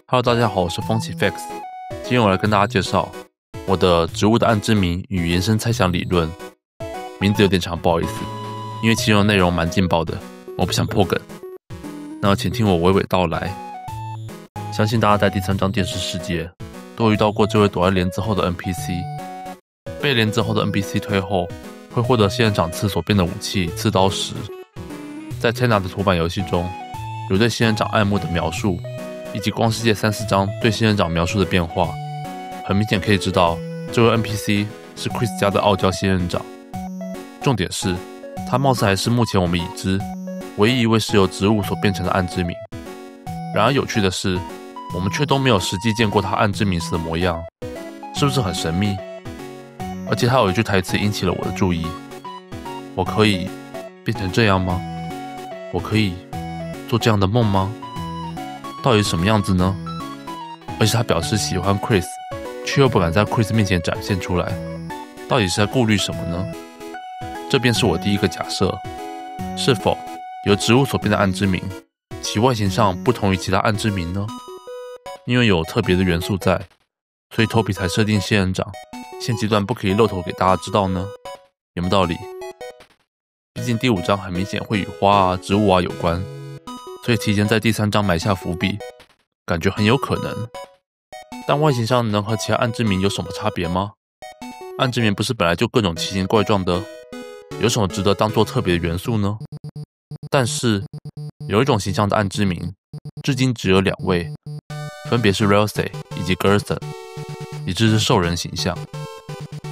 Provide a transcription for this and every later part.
Hello， 大家好，我是风起 Fax。今天我来跟大家介绍我的植物的暗之谜与延伸猜想理论。名字有点长，不好意思，因为其中的内容蛮劲爆的，我不想破梗。那请听我娓娓道来。相信大家在第3章电视世界都有遇到过这位躲在帘子后的 NPC。被帘子后的 NPC 推后，会获得仙人掌刺所变的武器刺刀石。在 Tenna 的图版游戏中，有对仙人掌爱慕的描述，以及光世界3、4章对仙人掌描述的变化，很明显可以知道这位 NPC 是 Chris 家的傲娇仙人掌。重点是，他貌似还是目前我们已知唯一一位是由植物所变成的暗之民。然而有趣的是，我们却都没有实际见过他暗之民时的模样，是不是很神秘？而且他有一句台词引起了我的注意：我可以变成这样吗？我可以做这样的梦吗？到底是什么样子呢？而且他表示喜欢 Chris， 却又不敢在 Chris 面前展现出来，到底是在顾虑什么呢？这便是我第一个假设：是否由植物所变的暗之民，其外形上不同于其他暗之民呢？因为有特别的元素在，所以 Toby 才设定仙人掌现阶段不可以露头给大家知道呢？有没有道理？毕竟第5章很明显会与花啊、植物啊有关，所以提前在第3章埋下伏笔，感觉很有可能。但外形上能和其他暗之民有什么差别吗？暗之民不是本来就各种奇形怪状的，有什么值得当作特别的元素呢？但是有一种形象的暗之民，至今只有2位，分别是 Ralsei 以及 Gerson， 也就是兽人形象。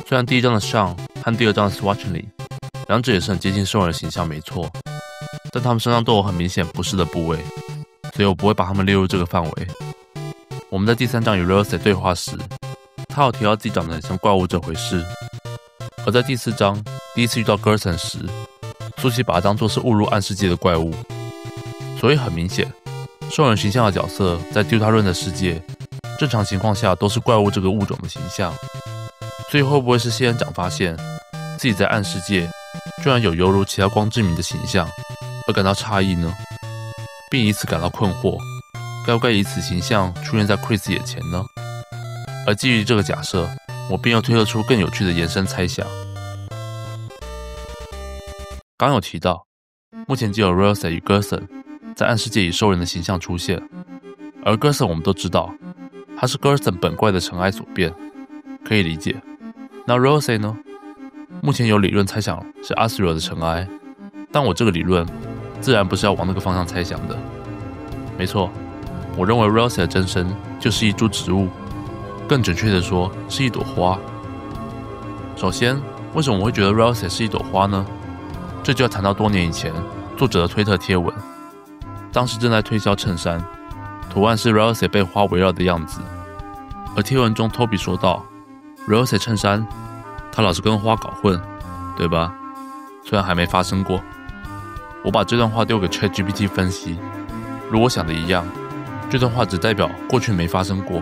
虽然第1章的 Sean 和第2章的 Swatchley 两者也是很接近兽人形象没错，但他们身上都有很明显不适的部位，所以我不会把他们列入这个范围。我们在第3章与 Ralsei 对话时，他有提到自己长得很像怪物这回事，而在第4章第一次遇到 Gerson 时，苏琪把他当作是误入暗世界的怪物。所以很明显，兽人形象的角色在丢他论的世界，正常情况下都是怪物这个物种的形象。所以会不会是仙人掌发现自己在暗世界居然有犹如其他光之民的形象，而感到诧异呢？并以此感到困惑，该不该以此形象出现在 Chris 眼前呢？而基于这个假设，我便又推测出更有趣的延伸猜想。刚有提到，目前只有 Ralsei 与 Gerson 在暗世界以兽人的形象出现，而 Gerson 我们都知道，他是 Gerson 本怪的尘埃所变，可以理解。那 Ralsei 呢？目前有理论猜想是 Azrael 的尘埃，但我这个理论自然不是要往那个方向猜想的。没错，我认为 Ralsei 的真身就是一株植物，更准确的说是一朵花。首先，为什么我会觉得 Ralsei 是一朵花呢？这就要谈到多年以前作者的推特贴文，当时正在推销衬衫，图案是 Ralsei 被花围绕的样子，而贴文中 Toby 说道 Ralsei 衬衫他老是跟花搞混，对吧？虽然还没发生过。我把这段话丢给 ChatGPT 分析，如我想的一样，这段话只代表过去没发生过，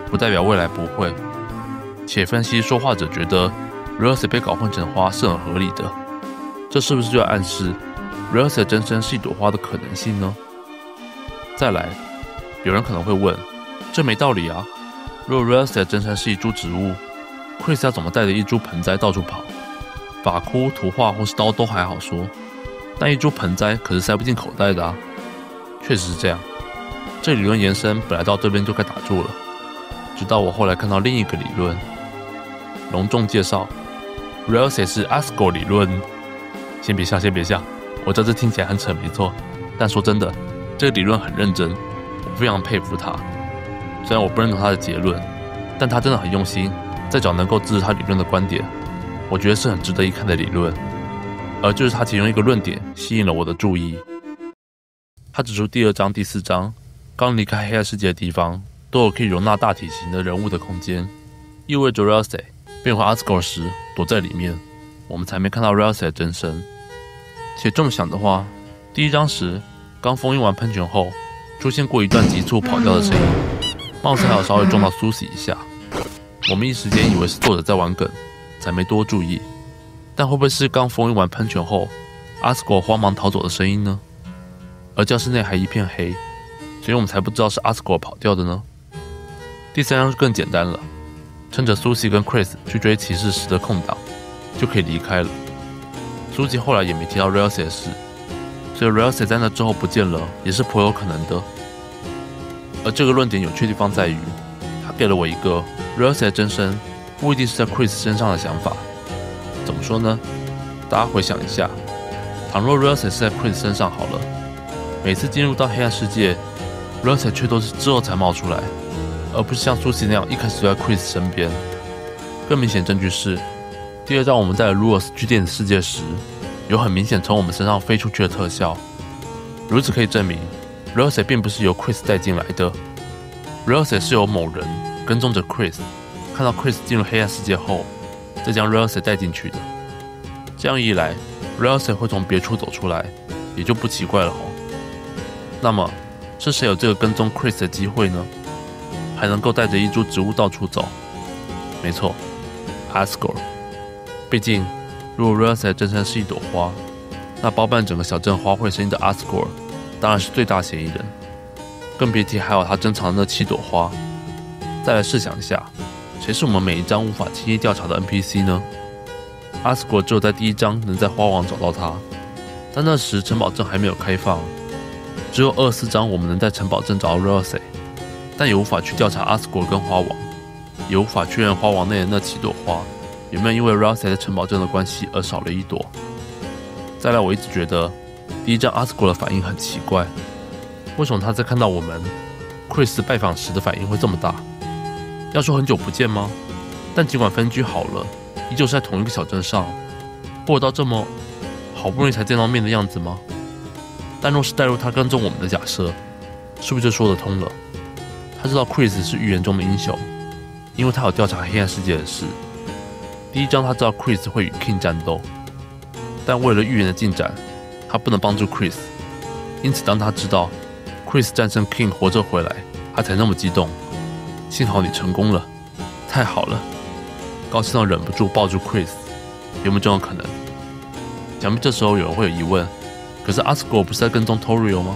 不代表未来不会。且分析说话者觉得 Ralsei 被搞混成花是很合理的，这是不是就要暗示 Ralsei 真身是一朵花的可能性呢？再来，有人可能会问，这没道理啊！如果 Ralsei 真身是一株植物，Chris 要怎么带着一株盆栽到处跑？发箍、图画或是刀都还好说，但一株盆栽可是塞不进口袋的啊！确实是这样。这理论延伸本来到这边就该打住了，直到我后来看到另一个理论。隆重介绍 ，Ralsei 是 Asgore 理论。先别笑，我知道这听起来很扯没错，但说真的，这个理论很认真，我非常佩服他。虽然我不认同他的结论，但他真的很用心。在找能够支持他理论的观点，我觉得是很值得一看的理论。而就是他其中一个论点吸引了我的注意。他指出第2章、第4章刚离开黑暗世界的地方都有可以容纳大体型的人物的空间，意味着 Ralsei 变回 Asgore 时躲在里面，我们才没看到 Ralsei 的真身。且这么想的话，第1章时刚封印完喷泉后出现过一段急促跑掉的声音，貌似还有稍微撞到 Susie 一下。我们一时间以为是作者在玩梗，才没多注意。但会不会是刚封印完喷泉后 Asgore 慌忙逃走的声音呢？而教室内还一片黑，所以我们才不知道是 Asgore 跑掉的呢。第3章就更简单了，趁着 Susie 跟 Chris 去追骑士时的空档，就可以离开了。Susie 后来也没提到 Ralsei 的事，所以 Ralsei 在那之后不见了，也是颇有可能的。而这个论点有趣的地方在于，他给了我一个 Ralsei 的真身不一定是在 Chris 身上的想法。怎么说呢？大家回想一下，倘若 Ralsei 是在 Chris 身上好了，每次进入到黑暗世界 ，Ralsei 却都是之后才冒出来，而不是像 Susie 那样一开始就在 Chris 身边。更明显证据是，第2章我们在 Rules 去电子世界时，有很明显从我们身上飞出去的特效。如此可以证明 Ralsei 并不是由 Chris 带进来的 ，Ralsei 是由某人跟踪着 Chris， 看到 Chris 进入黑暗世界后，再将 Ralsei 带进去的。这样一来 ，Ralsei 会从别处走出来，也就不奇怪了吼。那么，是谁有这个跟踪 Chris 的机会呢？还能够带着一株植物到处走？没错 ，Asgore。毕竟，如果 Ralsei 的真身是一朵花，那包办整个小镇花卉声音的 Asgore 当然是最大嫌疑人。更别提还有他珍藏的那7朵花。再来试想一下，谁是我们每一章无法轻易调查的 NPC 呢？Asgore 只有在第1章能在花王找到他，但那时城堡镇还没有开放。只有24章我们能在城堡镇找到 Ralsei， 但也无法去调查 Asgore 跟花王，也无法确认花王内的那7朵花有没有因为 Ralsei 在城堡镇的关系而少了1朵。再来，我一直觉得第1章 Asgore 的反应很奇怪，为什么他在看到我们 Chris 拜访时的反应会这么大？要说很久不见吗？但尽管分居好了，依旧是在同一个小镇上，会有到这么好不容易才见到面的样子吗？但若是带入他跟踪我们的假设，是不是就说得通了？他知道 Chris 是预言中的英雄，因为他有调查黑暗世界的事。第1章他知道 Chris 会与 King 战斗，但为了预言的进展，他不能帮助 Chris， 因此当他知道 Chris 战胜 King 活着回来，他才那么激动。幸好你成功了，太好了！高兴到忍不住抱住 Chris， 有没有这种可能？想必这时候有人会有疑问，可是 Asgore 不是在跟踪 Toriel 吗？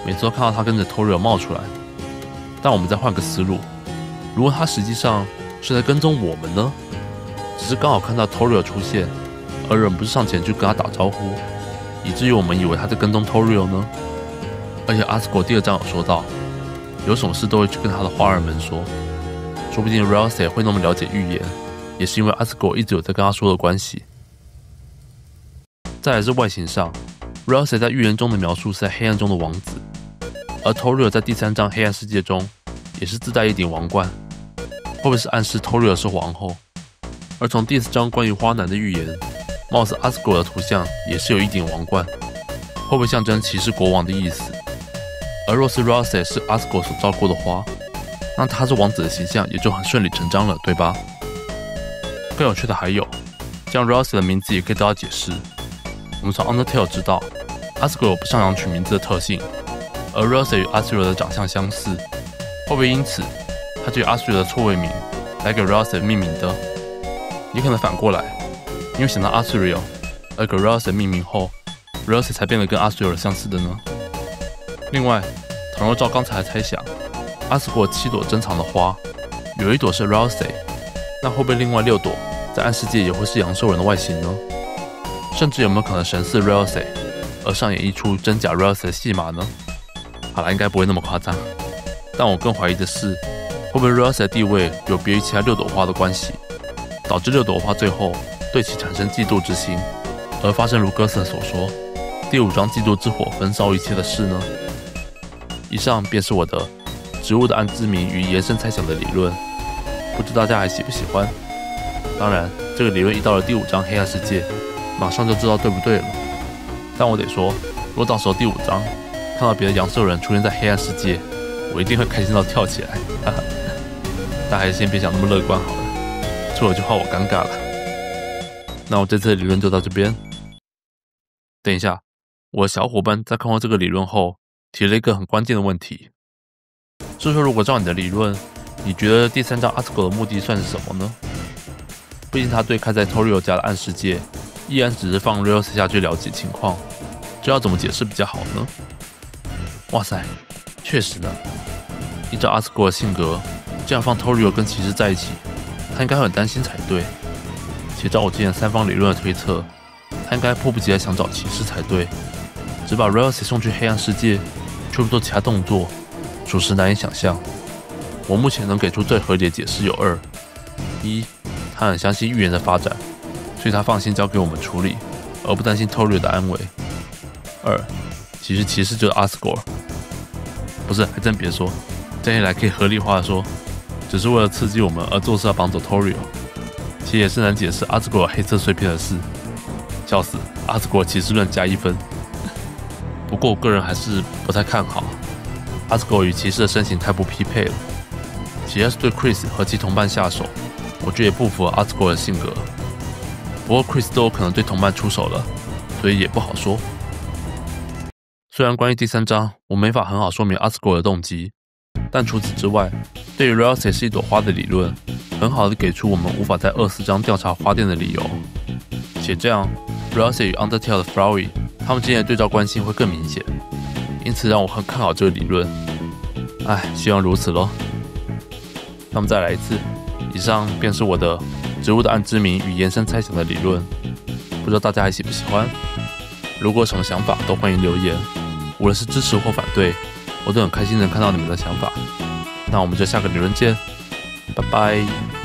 每次都看到他跟着 Toriel 冒出来。但我们再换个思路，如果他实际上是在跟踪我们呢？只是刚好看到 Toriel 出现，而忍不住上前去跟他打招呼，以至于我们以为他在跟踪 Toriel 呢？而且 Asgore 第2章有说到，有什么事都会去跟他的花儿们说，说不定 Ralsei 会那么了解预言，也是因为 Asgore 一直有在跟他说的关系。再来是外形上 ，Ralsei 在预言中的描述是在黑暗中的王子，而 Toriel 在第3章黑暗世界中也是自带一顶王冠，会不会是暗示 Toriel 是皇后？而从第4章关于花男的预言，貌似 Asgore 的图像也是有一顶王冠，会不会象征骑士国王的意思？而若是 Ralsei 是 Asgore 所照顾的花，那他是王子的形象也就很顺理成章了，对吧？更有趣的还有，这样 Ralsei 的名字也可以得到解释。我们从 Undertale 知道 Asgore 有不擅长取名字的特性，而 Ralsei 与 Asriel 的长相相似，会不会因此他就以 Asriel 的错位名来给 Ralsei 命名的？也可能反过来，因为想到 Asriel 而给 Ralsei 命名后 ，Ralsei 才变得跟 Asriel 相似的呢？另外，倘若照刚才的猜想 ，Asgore 7朵珍藏的花，有1朵是 Ralsei， 那会不会另外6朵在暗世界也会是阳兽人的外形呢？甚至有没有可能神似 Ralsei， 而上演一出真假 Ralsei 的戏码呢？好啦，应该不会那么夸张。但我更怀疑的是，会不会 Ralsei 的地位有别于其他6朵花的关系，导致6朵花最后对其产生嫉妒之心，而发生如哥瑟所说，第5章嫉妒之火焚烧一切的事呢？以上便是我的植物的暗之谜与延伸猜想的理论，不知大家还喜不喜欢？当然，这个理论一到了第5章黑暗世界，马上就知道对不对了。但我得说，若到时候第5章看到别的阳兽人出现在黑暗世界，我一定会开心到跳起来，哈哈。但还是先别想那么乐观好了，错了就怕我尴尬了。那我这次的理论就到这边。等一下，我的小伙伴在看完这个理论后，提了一个很关键的问题，是说如果照你的理论，你觉得第3章 Asgore 的目的算是什么呢？毕竟他对开在 Toriel 家的暗世界，依然只是放 Ralsei 下去了解情况，这要怎么解释比较好呢？哇塞，确实呢，依照 Asgore 的性格，这样放 Torio 跟骑士在一起，他应该会很担心才对。且照我之前三方理论的推测，他应该迫不及待想找骑士才对。只把 Rousey 送去黑暗世界，却不做其他动作，属实难以想象。我目前能给出最合理的解释有二：一，他很相信预言的发展，所以他放心交给我们处理，而不担心 Torio 的安危；二，其实骑士就是 Asgore。不是，还真别说，这样一来可以合理化的说，只是为了刺激我们而做事要绑走 Torio。其实也是难解释 Asgore 黑色碎片的事。笑死 ，Asgore 骑士论加1分。不过我个人还是不太看好 Asgore 与骑士的身形太不匹配了。其要是对 Chris 和其同伴下手，我觉得也不符合 Asgore 的性格。不过 Chris 都有可能对同伴出手了，所以也不好说。虽然关于第3章我没法很好说明 Asgore 的动机，但除此之外，对于 Rousey 是一朵花的理论，很好的给出我们无法在24章调查花店的理由。且这样 Rousey 与 Undertale 的 Flowey 他们之间的对照关系会更明显，因此让我很看好这个理论。希望如此咯。那么再来一次，以上便是我的植物的暗之谜与延伸猜想的理论，不知道大家还喜不喜欢？如果有什么想法都欢迎留言，无论是支持或反对，我都很开心能看到你们的想法。那我们就下个理论见，拜拜。